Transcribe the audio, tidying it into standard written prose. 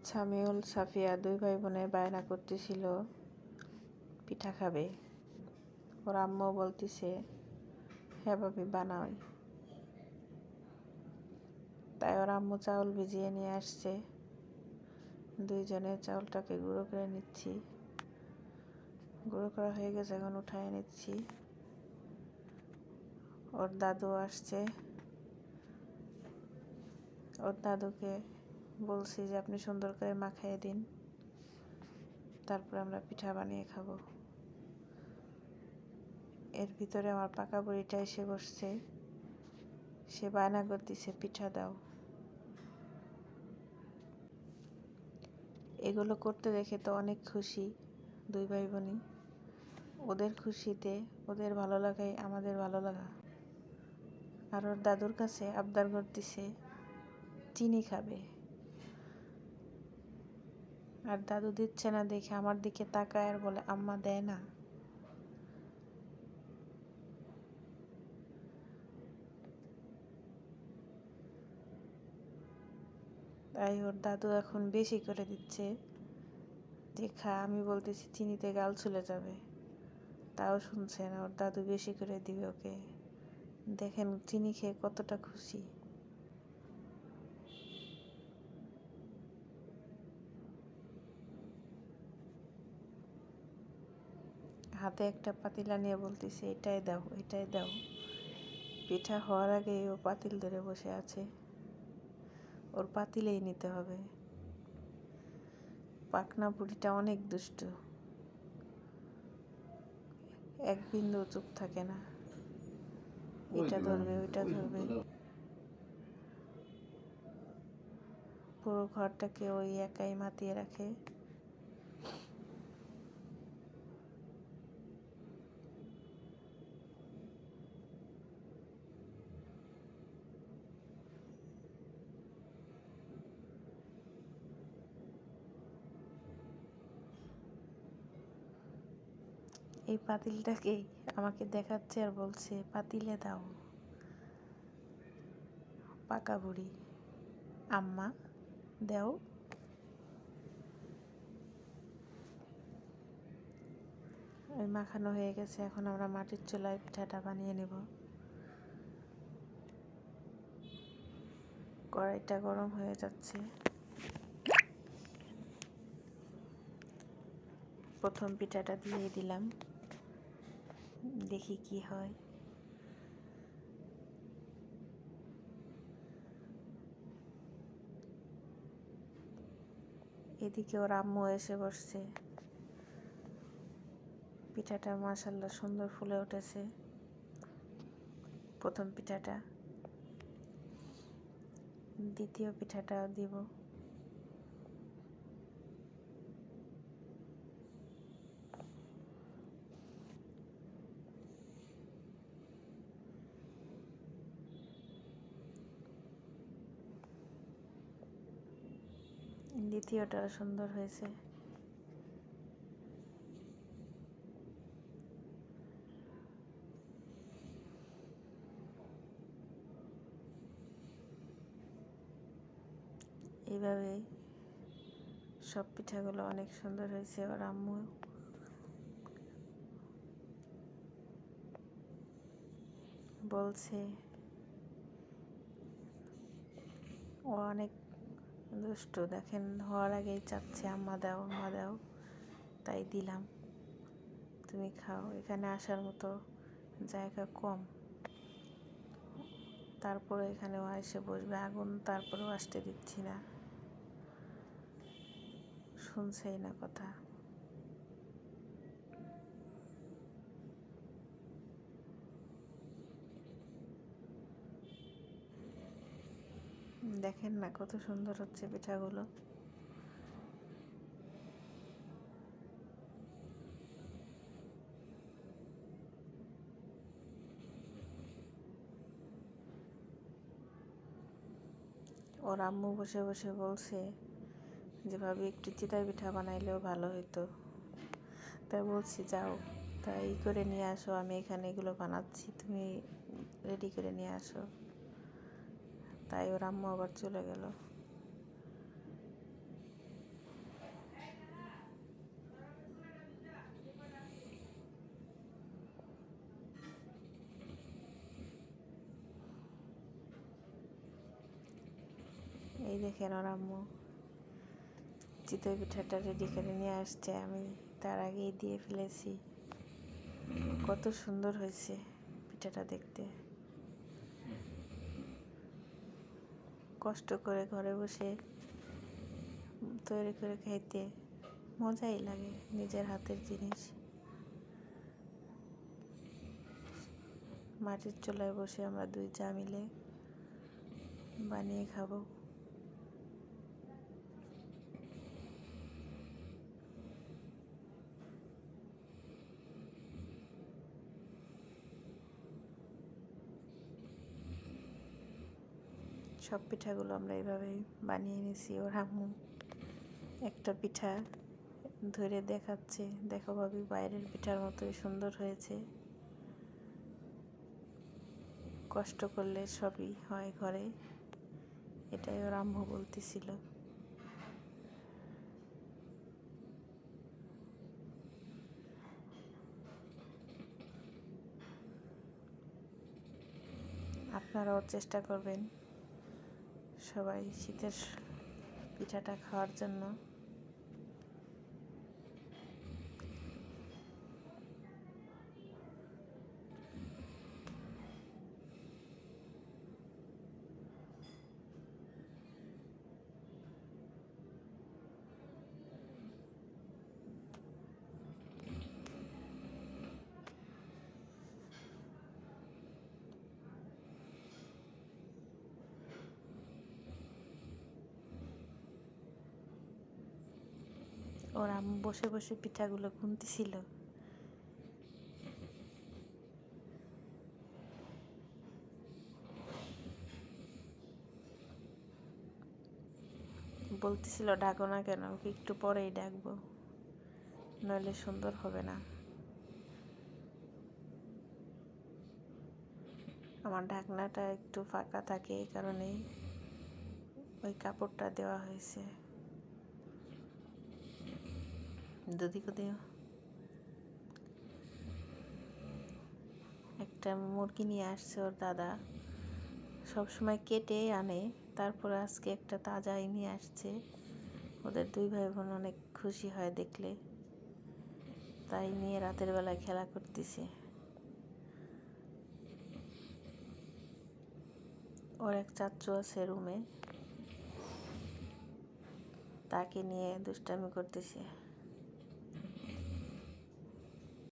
সামিউল সাফিয়া দুই ভাই বোনে বায়না করতেছিল পিঠা খাবে। ওর আম্মু বলতেছে হ্যাঁ ভাবি বানাই। তাই ওর আম্মু চাউল ভিজিয়ে নিয়ে আসছে। দুইজনে চাউলটাকে গুঁড়ো করে নিচ্ছি। গুঁড়ো করা হয়ে গেছে, এখন উঠায় নিচ্ছি। ওর দাদু আসছে। ওর দাদুকে বলছি যে আপনি সুন্দর করে মাখিয়ে দিন, তারপরে আমরা পিঠা বানিয়ে খাবো। এর ভিতরে আমার পাকা বুড়িটা এসে বসছে। সে বায়না করতেছে পিঠা দাও। এগুলো করতে দেখে তো অনেক খুশি দুই ভাই বোনই। ওদের খুশিতে ওদের ভালো লাগাই আমাদের ভালো লাগা। আর ওর দাদুর কাছে আবদার করতেছে চিনি খাবে। আর দাদু দিচ্ছে না দেখে আমার দিকে তাকায় আর বলে আম্মা দেয় না। তাই ওর দাদু এখন বেশি করে দিচ্ছে যে খা। আমি বলতেছি চিনিতে গাল চলে যাবে, তাও শুনছে না। ওর দাদু বেশি করে দিবে ওকে। দেখেন চিনি খেয়ে কতটা খুশি। হাতে একটা পাতিলা নিয়ে বলতেছে এটাই দাও, এটাই দাও। পিঠা হওয়ার আগে ও পাতিল ধরে বসে আছে। ওর পাতিলেই নিতে হবে। পাকনা বুড়িটা অনেক দুষ্টু, এক বিন্দু চুপ থাকে না। এটা ধরবে, ওইটা ধরবে। পুরো ঘরটাকে ওই একাই মাতিয়ে রাখে। এই পাতিলটাকেই আমাকে দেখাচ্ছে আর বলছে পাতিলে দাও। পাকা বুড়ি আম্মা দাও। ওই মাখানো হয়ে গেছে, এখন আমরা মাটির চুলায় পিঠাটা বানিয়ে নেব। কড়াইটা গরম হয়ে যাচ্ছে। প্রথম পিঠাটা দিয়ে দিলাম, দেখি কি হয়। এদিকে ওর আম্মু এসে বসছে। পিঠাটা মাশাআল্লাহ সুন্দর ফুলে উঠেছে। প্রথম পিঠাটা, দ্বিতীয় পিঠাটা দিব। দ্বিতীয়টা সুন্দর হয়েছে। এইভাবে সব পিঠাগুলো অনেক সুন্দর হয়েছে। ওর আম্মু বলছে ও অনেক দুষ্টু, দেখেন হওয়ার আগেই চাচ্ছে আম্মা দাও, আম্মা দাও। তাই দিলাম, তুমি খাও। এখানে আসার মতো জায়গা কম, তারপরে এখানেও এসে বসবে। আগুন তারপরেও আসতে দিচ্ছি না, শুনছেই না কথা। দেখেন না কত সুন্দর হচ্ছে পিঠাগুলো। ওর আম্মু বসে বসে বলছে যে ভাবি একটু চিতই পিঠা বানাইলেও ভালো হতো। তাই বলছি যাও, তাই করে নিয়ে আসো, আমি এখানে এগুলো বানাচ্ছি, তুমি রেডি করে নিয়ে আসো। তাই ওর আম্মু আবার চলে গেল। এই দেখেন ওর আম্মু চিতই পিঠাটা রেডি করে নিয়ে আসছে, আমি তার আগেই দিয়ে ফেলেছি। কত সুন্দর হয়েছে পিঠাটা দেখতে। কষ্ট করে ঘরে বসে তৈরি করে খাইতে মজাই লাগে, নিজের হাতের জিনিস। মাটির চুলায় বসে আমরা দুই যা মিলে বানিয়ে খাবো। সব পিঠাগুলো আমরা এইভাবেই বানিয়ে নিছি। ওর আম্মু একটা পিঠা ধরে দেখাচ্ছে, দেখো ভাবি বাইরের পিঠার মতোই সুন্দর হয়েছে। কষ্ট করলে সবই হয় ঘরে, এটাই ওর আম্মু বলতেছিল। আপনারাও চেষ্টা করবেন সবাই শীতের পিঠাটা খাওয়ার জন্য। ওর আম্মু বসে বসে পিঠাগুলো গুনতেছিল। বলতেছিল ডাকো না কেন, ওকে একটু পরেই ডাকবো, নইলে সুন্দর হবে না। আমার ঢাকনাটা একটু ফাঁকা থাকে, এই কারণেই ওই কাপড়টা দেওয়া হয়েছে। যদি একটা মুরগি নিয়ে আসছে ওর দাদা, সবসময় কেটে আনে, তারপরে আজকে একটা তাজাই নিয়ে আসছে। ওদের দুই ভাই বোন অনেক খুশি হয় দেখলে, তাই নিয়ে রাতের বেলায় খেলা করতেছে। ওর এক চাচ্চু আছে রুমে, তাকে নিয়ে দুষ্টামি করতেছে।